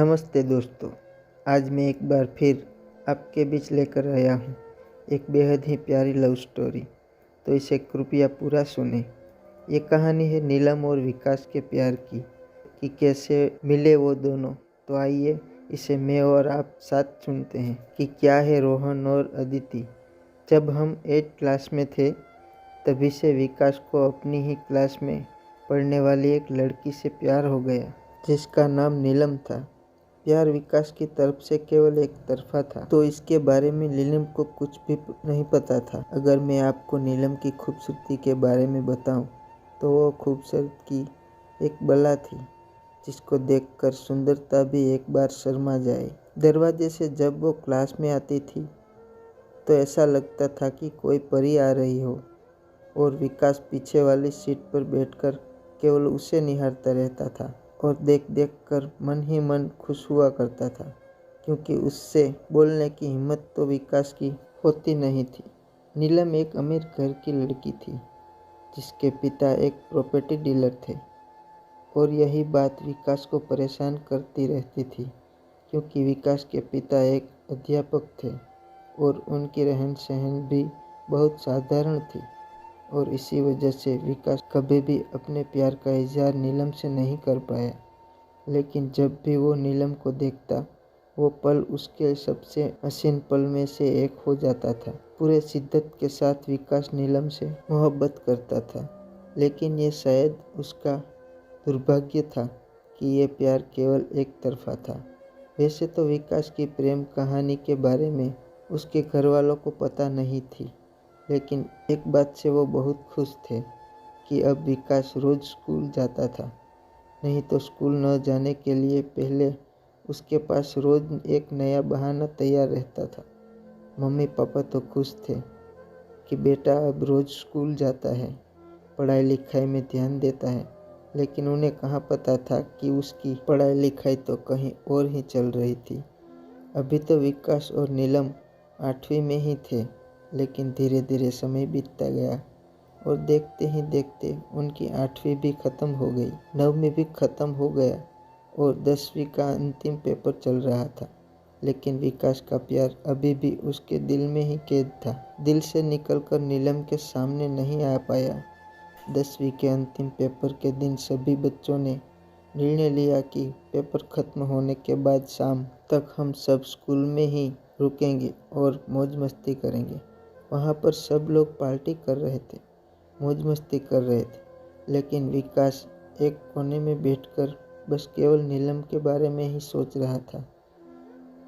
नमस्ते दोस्तों। आज मैं एक बार फिर आपके बीच लेकर आया हूँ एक बेहद ही प्यारी लव स्टोरी। तो इसे कृपया पूरा सुने। ये कहानी है नीलम और विकास के प्यार की कि कैसे मिले वो दोनों। तो आइए इसे मैं और आप साथ सुनते हैं कि क्या है रोहन और अदिति। जब हम 8th क्लास में थे तभी से विकास को अपनी ही क्लास में पढ़ने वाली एक लड़की से प्यार हो गया जिसका नाम नीलम था। प्यार विकास की तरफ से केवल एक तरफा था, तो इसके बारे में नीलम को कुछ भी नहीं पता था। अगर मैं आपको नीलम की खूबसूरती के बारे में बताऊं, तो वो खूबसूरत की एक बला थी जिसको देखकर सुंदरता भी एक बार शर्मा जाए। दरवाजे से जब वो क्लास में आती थी तो ऐसा लगता था कि कोई परी आ रही हो, और विकास पीछे वाली सीट पर बैठकर केवल उसे निहारता रहता था और देख देख कर मन ही मन खुश हुआ करता था, क्योंकि उससे बोलने की हिम्मत तो विकास की होती नहीं थी। नीलम एक अमीर घर की लड़की थी जिसके पिता एक प्रॉपर्टी डीलर थे, और यही बात विकास को परेशान करती रहती थी, क्योंकि विकास के पिता एक अध्यापक थे और उनकी रहन सहन भी बहुत साधारण थी। और इसी वजह से विकास कभी भी अपने प्यार का इजहार नीलम से नहीं कर पाया। लेकिन जब भी वो नीलम को देखता, वो पल उसके सबसे हसीन पल में से एक हो जाता था। पूरे शिद्दत के साथ विकास नीलम से मोहब्बत करता था, लेकिन ये शायद उसका दुर्भाग्य था कि ये प्यार केवल एक तरफा था। वैसे तो विकास की प्रेम कहानी के बारे में उसके घर वालों को पता नहीं थी, लेकिन एक बात से वो बहुत खुश थे कि अब विकास रोज स्कूल जाता था। नहीं तो स्कूल न जाने के लिए पहले उसके पास रोज एक नया बहाना तैयार रहता था। मम्मी पापा तो खुश थे कि बेटा अब रोज स्कूल जाता है, पढ़ाई लिखाई में ध्यान देता है, लेकिन उन्हें कहाँ पता था कि उसकी पढ़ाई लिखाई तो कहीं और ही चल रही थी। अभी तो विकास और नीलम 8वीं में ही थे, लेकिन धीरे धीरे समय बीतता गया और देखते ही देखते उनकी 8वीं भी खत्म हो गई, 9वीं भी खत्म हो गया और 10वीं का अंतिम पेपर चल रहा था। लेकिन विकास का प्यार अभी भी उसके दिल में ही कैद था, दिल से निकलकर नीलम के सामने नहीं आ पाया। 10वीं के अंतिम पेपर के दिन सभी बच्चों ने निर्णय लिया कि पेपर खत्म होने के बाद शाम तक हम सब स्कूल में ही रुकेंगे और मौज मस्ती करेंगे। वहाँ पर सब लोग पार्टी कर रहे थे, मौज मस्ती कर रहे थे, लेकिन विकास एक कोने में बैठकर बस केवल नीलम के बारे में ही सोच रहा था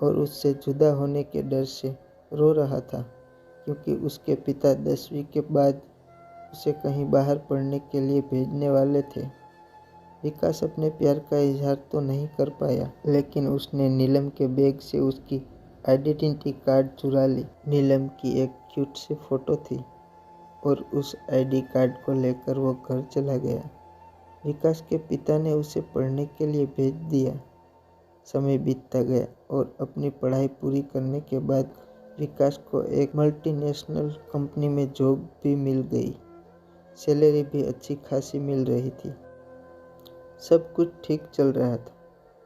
और उससे जुदा होने के डर से रो रहा था, क्योंकि उसके पिता 10वीं के बाद उसे कहीं बाहर पढ़ने के लिए भेजने वाले थे। विकास अपने प्यार का इजहार तो नहीं कर पाया, लेकिन उसने नीलम के बैग से उसकी आइडेंटिटी कार्ड चुरा ली। नीलम की एक क्यूट सी फोटो थी और उस आईडी कार्ड को लेकर वो घर चला गया। विकास के पिता ने उसे पढ़ने के लिए भेज दिया। समय बीतता गया और अपनी पढ़ाई पूरी करने के बाद विकास को एक मल्टीनेशनल कंपनी में जॉब भी मिल गई। सैलरी भी अच्छी खासी मिल रही थी। सब कुछ ठीक चल रहा था,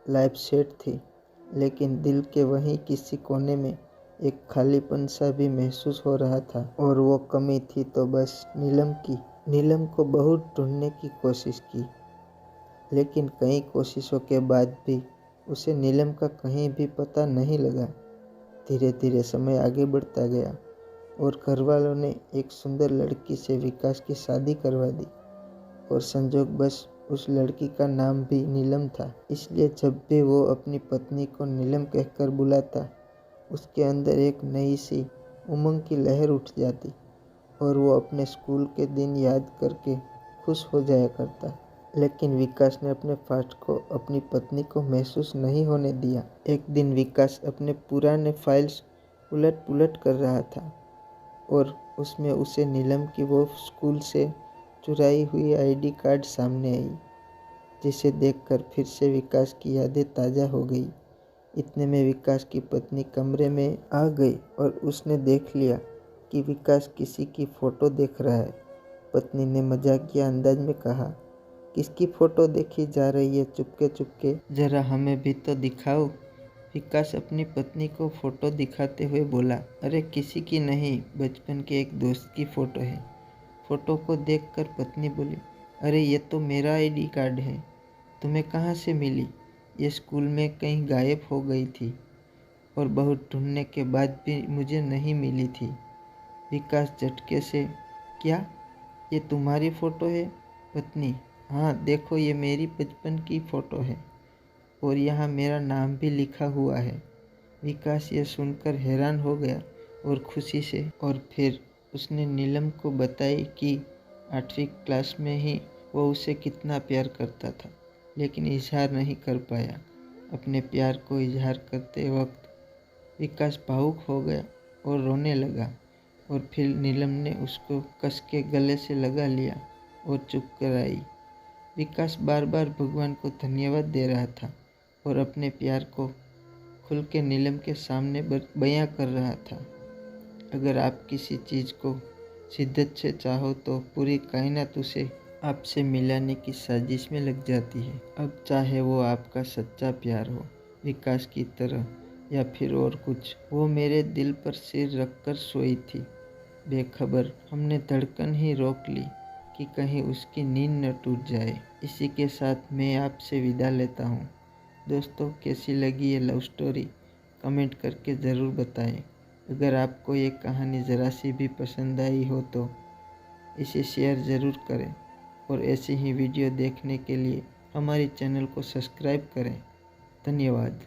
लाइफ सेट थी, लेकिन दिल के वहीं किसी कोने में एक खालीपन सा भी महसूस हो रहा था, और वो कमी थी तो बस नीलम की। नीलम को बहुत ढूंढने की कोशिश की, लेकिन कई कोशिशों के बाद भी उसे नीलम का कहीं भी पता नहीं लगा। धीरे धीरे समय आगे बढ़ता गया और घर वालों ने एक सुंदर लड़की से विकास की शादी करवा दी, और संजोग बस उस लड़की का नाम भी नीलम था। इसलिए जब भी वो अपनी पत्नी को नीलम कहकर बुलाता, उसके अंदर एक नई सी उमंग की लहर उठ जाती और वो अपने स्कूल के दिन याद करके खुश हो जाया करता। लेकिन विकास ने अपने फास्ट को अपनी पत्नी को महसूस नहीं होने दिया। एक दिन विकास अपने पुराने फाइल्स उलट पुलट कर रहा था और उसमें उसे नीलम की वो स्कूल से चुराई हुई आईडी कार्ड सामने आई, जिसे देखकर फिर से विकास की यादें ताज़ा हो गई। इतने में विकास की पत्नी कमरे में आ गई और उसने देख लिया कि विकास किसी की फ़ोटो देख रहा है। पत्नी ने मजाकिया अंदाज में कहा, किसकी फ़ोटो देखी जा रही है चुपके चुपके? ज़रा हमें भी तो दिखाओ। विकास अपनी पत्नी को फ़ोटो दिखाते हुए बोला। अरे किसी की नहीं, बचपन के एक दोस्त की फ़ोटो है। फ़ोटो को देखकर पत्नी बोली, अरे ये तो मेरा आईडी कार्ड है। तुम्हें कहाँ से मिली? ये स्कूल में कहीं गायब हो गई थी और बहुत ढूंढने के बाद भी मुझे नहीं मिली थी। विकास झटके से, क्या ये तुम्हारी फ़ोटो है? पत्नी, हाँ देखो ये मेरी बचपन की फ़ोटो है और यहाँ मेरा नाम भी लिखा हुआ है। विकास ये सुनकर हैरान हो गया और खुशी से, और फिर उसने नीलम को बताई कि 8वीं क्लास में ही वो उसे कितना प्यार करता था, लेकिन इजहार नहीं कर पाया। अपने प्यार को इजहार करते वक्त विकास भावुक हो गया और रोने लगा, और फिर नीलम ने उसको कस के गले से लगा लिया और चुप कराई। विकास बार बार भगवान को धन्यवाद दे रहा था और अपने प्यार को खुल के नीलम के सामने बयां कर रहा था। अगर आप किसी चीज़ को शिद्दत से चाहो तो पूरी कायनात उसे आपसे मिलाने की साजिश में लग जाती है। अब चाहे वो आपका सच्चा प्यार हो, विकास की तरह, या फिर और कुछ। वो मेरे दिल पर सिर रखकर सोई थी, बेखबर। हमने धड़कन ही रोक ली कि कहीं उसकी नींद न टूट जाए। इसी के साथ मैं आपसे विदा लेता हूँ। दोस्तों, कैसी लगी ये लव स्टोरी कमेंट करके ज़रूर बताएं। अगर आपको ये कहानी ज़रा सी भी पसंद आई हो तो इसे शेयर ज़रूर करें, और ऐसी ही वीडियो देखने के लिए हमारे चैनल को सब्सक्राइब करें। धन्यवाद।